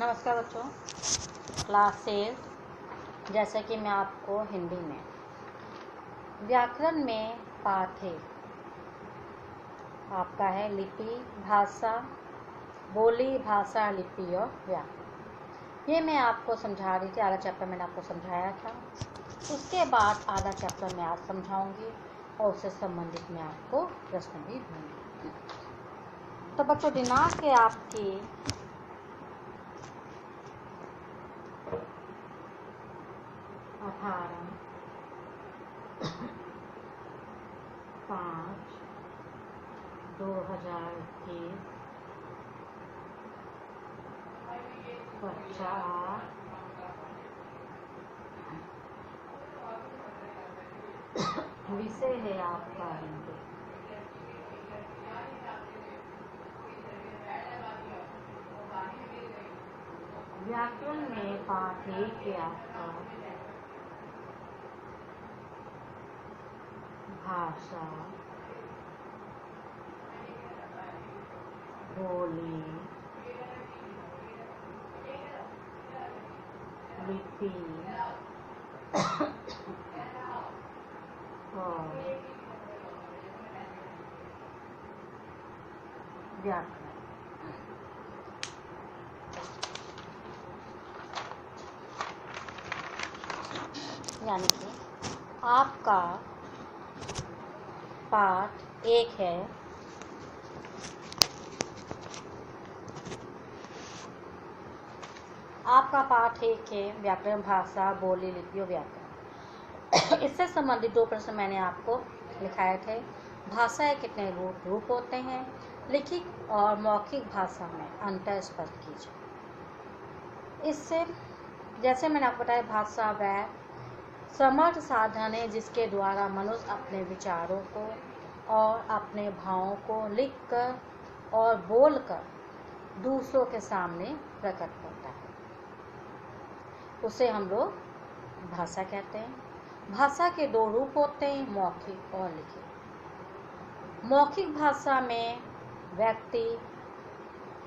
नमस्कार बच्चों, क्लास 8। जैसे कि मैं आपको हिंदी में व्याकरण में पाठ है आपका है लिपि, भाषा, बोली, भाषा, लिपि और व्याकरण। ये मैं आपको समझा रही थी। आधा चैप्टर मैंने आपको समझाया था। उसके बाद आधा चैप्टर मैं आज समझाऊंगी और उससे संबंधित मैं आपको प्रश्न भी दूंगी। तो बच्चों, दिनांक है आपकी 18/5/2021 कक्षा 8। विषय है आपका हिंदी। व्याकरण में पाठ है कि आपका भाषा, बोली, लिपि और व्याकरण। यानी कि आपका पाठ 1 है व्याकरण, भाषा, बोली, लिपि और व्याकरण। इससे संबंधित 2 प्रश्न मैंने आपको लिखाए थे। भाषा के कितने रूप होते हैं, लिखित और मौखिक भाषा में अंतर स्पष्ट कीजिए। इससे जैसे मैंने आपको बताया, भाषा वह समर्थ साधन है जिसके द्वारा मनुष्य अपने विचारों को और अपने भावों को लिखकर और बोलकर दूसरों के सामने प्रकट करता है। उसे हम लोग भाषा कहते हैं। भाषा के 2 रूप होते हैं, मौखिक और लिखित। मौखिक भाषा में व्यक्ति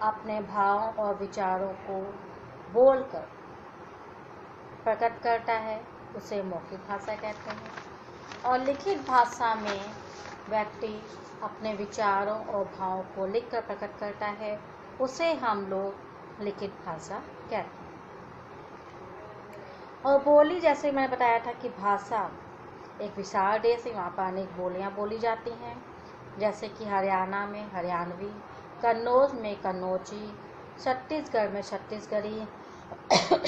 अपने भावों और विचारों को बोलकर प्रकट करता है, उसे मौखिक भाषा कहते हैं। और लिखित भाषा में व्यक्ति अपने विचारों और भावों को लिखकर प्रकट करता है, उसे हम लोग लिखित भाषा कहते हैं। और बोली, जैसे मैंने बताया था कि भाषा एक विशाल देश है, वहाँ पर अनेक बोलियाँ बोली जाती हैं। जैसे कि हरियाणा में हरियाणवी, कन्नौज में कन्नौजी, छत्तीसगढ़ में छत्तीसगढ़ी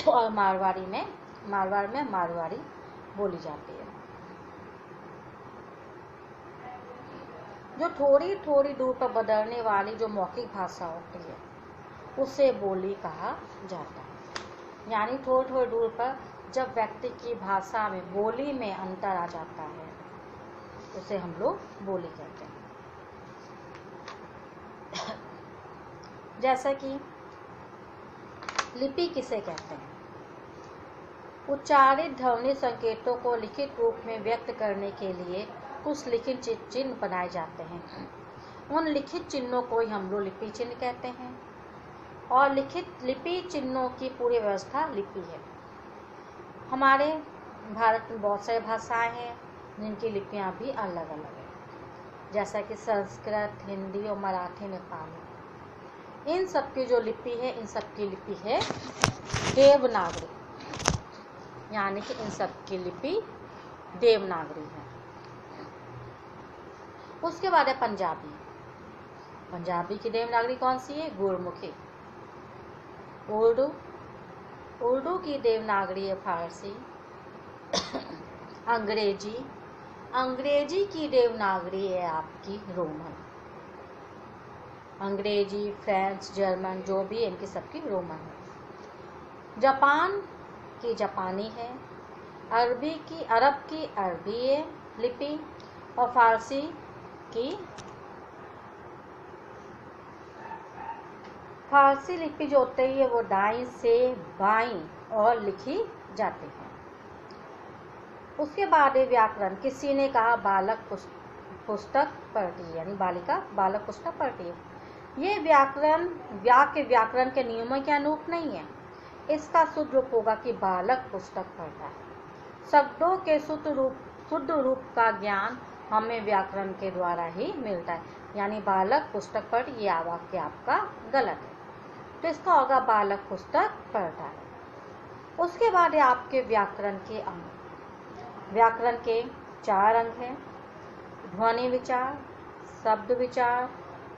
और मारवाड़ में मारवाड़ी बोली जाती है। जो थोड़ी थोड़ी दूर पर बदलने वाली जो मौखिक भाषा होती है, उसे बोली कहा जाता है। यानी थोड़ी थोड़ी दूर पर जब व्यक्ति की भाषा में, बोली में अंतर आ जाता है, उसे हम लोग बोली कहते हैं। जैसा कि लिपि किसे कहते हैं? उच्चारित ध्वनि संकेतों को लिखित रूप में व्यक्त करने के लिए कुछ लिखित चिन्ह बनाए जाते हैं। उन लिखित चिन्हों को ही हम लोग लिपि चिन्ह कहते हैं। और लिपि चिन्हों की पूरी व्यवस्था लिपि है। हमारे भारत में बहुत सारी भाषाएं हैं जिनकी लिपियां भी अलग अलग हैं, जैसा कि संस्कृत, हिंदी और मराठी, नेपाली। इन सब की जो लिपि है, इन सब की लिपि है देवनागरी। यानी कि इन सब की लिपि देवनागरी है। उसके बाद है पंजाबी। पंजाबी की देवनागरी कौन सी है? गुरमुखी। उर्दू की देवनागरी है फारसी। अंग्रेजी की देवनागरी है आपकी रोमन। अंग्रेजी, फ्रेंच, जर्मन जो भी है, इनकी सबकी रोमन है। जापान की जापानी है। अरब की अरबी है लिपि। और फारसी लिपि जो होती है वो दाईं से बाईं और लिखी जाती है। उसके बाद व्याकरण। किसी ने कहा बालक पुस्तक पढ़ती है, यानी बालिका बालक पुस्तक पढ़ती है। ये व्याकरण व्याकरण के नियमों के अनुरूप नहीं है। इसका शुद्ध रूप होगा कि बालक पुस्तक पढ़ता है। शब्दों के शुद्ध रूप का ज्ञान हमें व्याकरण के द्वारा ही मिलता है। यानी बालक पुस्तक पढ़, ये वाक्य आपका गलत है। तो इसका होगा बालक पुस्तक पढ़ता है। उसके बाद है आपके व्याकरण के अंग। व्याकरण के 4 अंग हैं: ध्वनि विचार, शब्द विचार,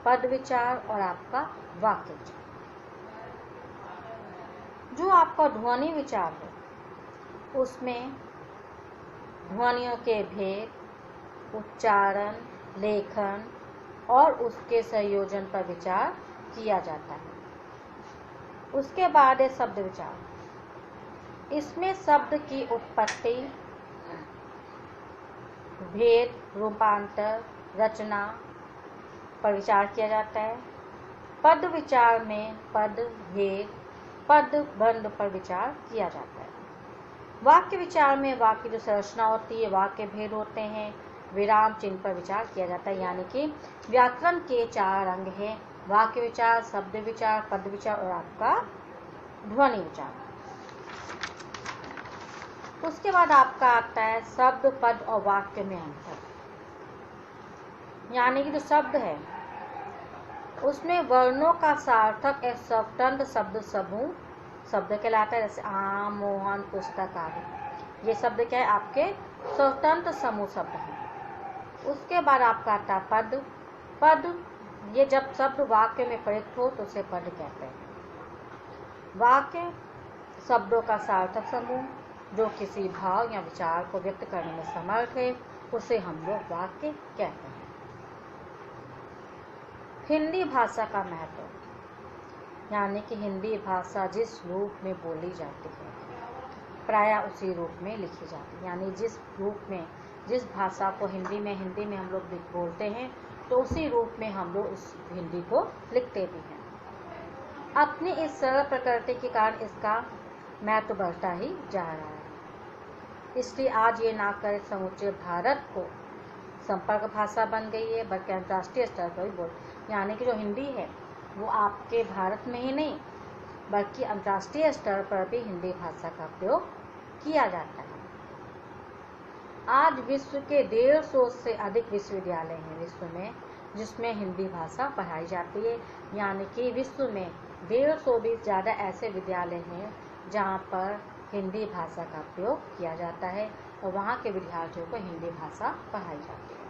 पद विचार और आपका वाक्य विचार। जो आपका ध्वनि विचार है उसमें ध्वनियों के भेद, उच्चारण, लेखन और उसके संयोजन पर विचार किया जाता है। उसके बाद है शब्द विचार। इसमें शब्द की उत्पत्ति, भेद, रूपांतर, रचना पर विचार किया जाता है। पद विचार में पद भेद, पद बंध पर विचार किया जाता है। वाक्य विचार में वाक्य जो संरचना होती है, वाक्य भेद होते हैं, विराम चिन्ह पर विचार किया जाता है। यानी कि व्याकरण के 4 अंग हैं: वाक्य विचार, शब्द विचार, पद विचार और आपका ध्वनि विचार। उसके बाद आपका आता है शब्द, पद और वाक्य में अंतर। यानी कि जो शब्द है उसमें वर्णों का सार्थक एक स्वतंत्र शब्द समूह शब्द कहलाता है। जैसे आम, मोहन, पुस्तक आदि, ये शब्द क्या है? आपके स्वतंत्र समूह शब्द हैं। उसके बाद आपका आता है पद। पद ये जब शब्द वाक्य में प्रयुक्त हो तो उसे पद कहते हैं। वाक्य शब्दों का सार्थक समूह जो किसी भाव या विचार को व्यक्त करने में समर्थ है, उसे हम लोग वाक्य कहते हैं। हिंदी भाषा का महत्व। यानी कि हिंदी भाषा जिस रूप में बोली जाती है प्रायः उसी रूप में लिखी जाती है। यानी जिस रूप में, जिस भाषा को हिंदी में हम लोग बोलते हैं तो उसी रूप में हम लोग उस हिंदी को लिखते भी हैं। अपनी इस सरल प्रकृति के कारण इसका महत्व बढ़ता ही जा रहा है। इसलिए आज ये ना कर समूचे भारत को संपर्क भाषा बन गई है, बल्कि अंतर्राष्ट्रीय स्तर पर भी बोल। यानी कि जो हिंदी है वो आपके भारत में ही नहीं बल्कि अंतर्राष्ट्रीय स्तर पर भी हिंदी भाषा का प्रयोग किया जाता है। आज विश्व के 150 से अधिक विश्वविद्यालय हैं विश्व में, जिसमें हिंदी भाषा पढ़ाई जाती है। यानी कि विश्व में 150 भी ज़्यादा ऐसे विद्यालय हैं जहाँ पर हिंदी भाषा का प्रयोग किया जाता है और वहाँ के विद्यार्थियों को हिंदी भाषा पढ़ाई जाती है।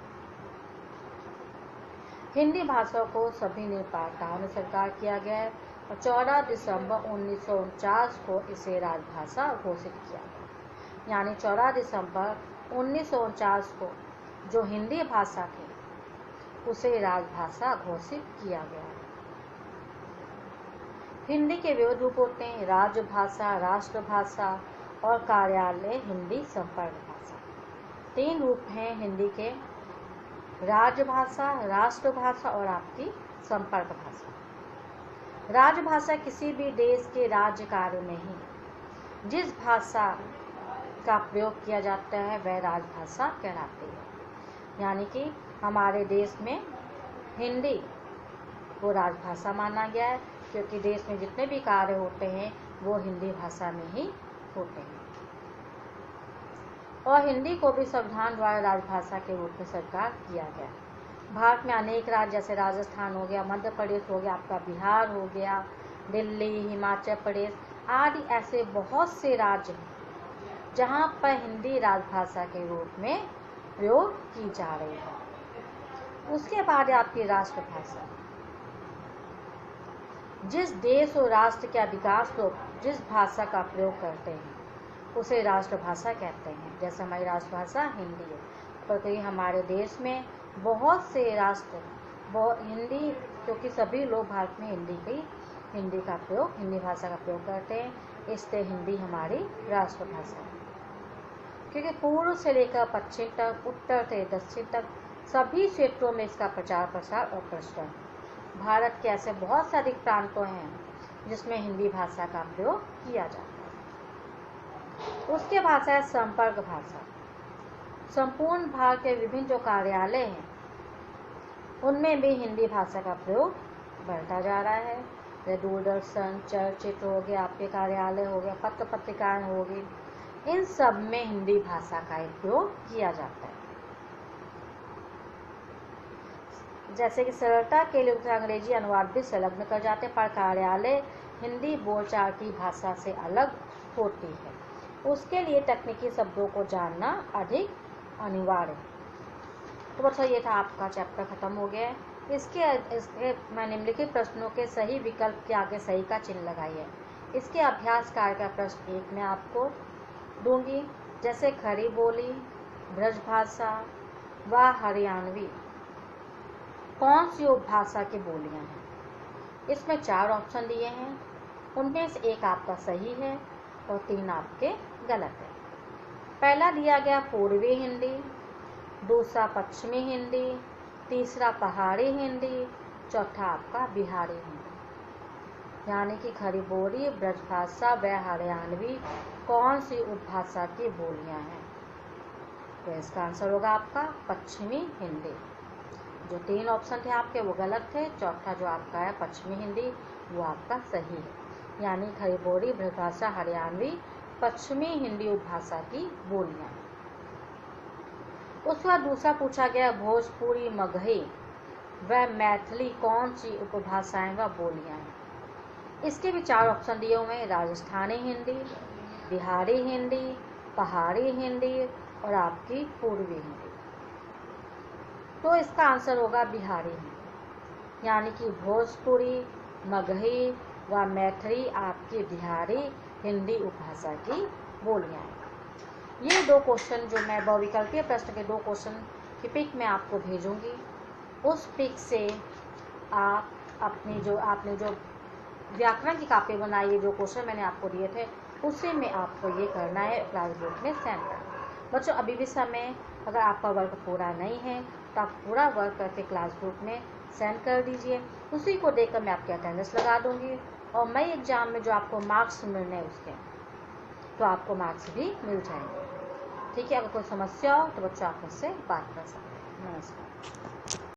हिंदी भाषा को सभी निपाताओं ने स्वीकार किया गया है और 14 दिसंबर 1949 को इसे राजभाषा घोषित किया गया। यानी 14 दिसंबर 1949 को जो हिंदी भाषा थी उसे राजभाषा घोषित किया गया है। हिंदी के विविध रूप होते हैं: राजभाषा, राष्ट्रभाषा और कार्यालय हिंदी संपर्क भाषा। 3 रूप हैं हिंदी के: राजभाषा, राष्ट्रभाषा और आपकी संपर्क भाषा। राजभाषा किसी भी देश के राज्य कार्य में ही जिस भाषा का प्रयोग किया जाता है वह राजभाषा कहलाती है। यानी कि हमारे देश में हिंदी को राजभाषा माना गया है क्योंकि देश में जितने भी कार्य होते हैं वो हिंदी भाषा में ही होते हैं। और हिंदी को भी संविधान द्वारा राजभाषा के रूप में स्वीकार किया गया। भारत में अनेक राज्य जैसे राजस्थान हो गया, मध्य प्रदेश हो गया, आपका बिहार हो गया, दिल्ली, हिमाचल प्रदेश आदि ऐसे बहुत से राज्य हैं जहाँ पर हिंदी राजभाषा के रूप में प्रयोग की जा रही है। उसके बाद आपकी राष्ट्रभाषा। जिस देश और राष्ट्र के अधिकांश लोग जिस भाषा का प्रयोग करते हैं उसे राष्ट्रभाषा कहते हैं। जैसे हमारी राष्ट्रभाषा हिंदी है, क्योंकि हमारे देश में बहुत से राष्ट्र हिंदी, क्योंकि सभी लोग भारत में हिंदी भाषा का प्रयोग करते हैं, इसलिए हिंदी हमारी राष्ट्रभाषा है। क्योंकि पूर्व से लेकर पश्चिम तक, उत्तर से दक्षिण तक सभी क्षेत्रों में इसका प्रचार प्रसार और प्रचलन है। भारत के ऐसे बहुत से अधिक प्रांतों हैं जिसमें हिंदी भाषा का प्रयोग किया जाता है। उसके भाषा है संपर्क भाषा। संपूर्ण भारत के विभिन्न जो कार्यालय हैं उनमें भी हिंदी भाषा का प्रयोग बढ़ता जा रहा है। जैसे दूरदर्शन, चलचित्र हो गया, आपके कार्यालय हो गया, पत्र पत्रिकाएं होगी, इन सब में हिंदी भाषा का उपयोग किया जाता है। जैसे कि सरलता के लिए अंग्रेजी अनुवाद भी संलग्न कर जाते हैं, पर कार्यालय हिंदी बोलचाल की भाषा से अलग होती है। उसके लिए तकनीकी शब्दों को जानना अधिक अनिवार्य है। तो बच्चों ये था आपका चैप्टर खत्म हो गया है। इसके मैं निम्नलिखित प्रश्नों के सही विकल्प के आगे सही का चिन्ह लगाइए। इसके अभ्यास कार्य का प्रश्न 1 में आपको दूंगी, जैसे खड़ी बोली, ब्रजभाषा व हरियाणवी कौन सी उपभाषा की बोलियां हैं। इसमें 4 ऑप्शन दिए हैं, उनमें से एक आपका सही है और 3 आपके गलत है। पहला दिया गया पूर्वी हिंदी, दूसरा पश्चिमी हिंदी, तीसरा पहाड़ी हिंदी, चौथा आपका बिहारी हिंदी। यानी कि खड़ी बोली, ब्रजभाषा व हरियाणवी कौन सी उपभाषा की बोलियां हैं। तो इसका आंसर होगा आपका पश्चिमी हिंदी। जो 3 ऑप्शन थे आपके वो गलत थे, चौथा जो आपका है पश्चिमी हिंदी वो आपका सही है। यानी खड़ी बोली, ब्रजभाषा, हरियाणवी पश्चिमी हिंदी उपभाषा की बोलियां। उसके बाद दूसरा पूछा गया भोजपुरी, मगही व मैथिली कौन सी उपभाषाएं व बोलियां हैं। इसके भी 4 ऑप्शन दिए हुए हैं, राजस्थानी हिंदी, बिहारी हिंदी, पहाड़ी हिंदी और आपकी पूर्वी हिंदी। तो इसका आंसर होगा बिहारी हिंदी। यानी कि भोजपुरी, मगही व मैथिली आपकी बिहारी हिंदी उपभाषा की बोलियां हैं। ये 2 क्वेश्चन जो मैं बहुविकल्पीय प्रश्न के 2 क्वेश्चन की पिक में आपको भेजूंगी, उस पिक से आप आपने जो व्याकरण की कॉपी बनाई है, जो क्वेश्चन मैंने आपको दिए थे, उसी में आपको ये करना है, क्लास ग्रुप में सेंड करना। बच्चों अभी भी समय, अगर आपका वर्क पूरा नहीं है तो आप पूरा वर्क करके क्लास ग्रुप में सेंड कर दीजिए। उसी को देखकर मैं आपके अटेंडेंस लगा दूंगी और मई एग्जाम में जो आपको मार्क्स मिलने उसके, तो आपको मार्क्स भी मिल जाएंगे। ठीक है, अगर कोई समस्या हो तो बच्चों आप मुझसे बात कर सकते हैं। नमस्कार।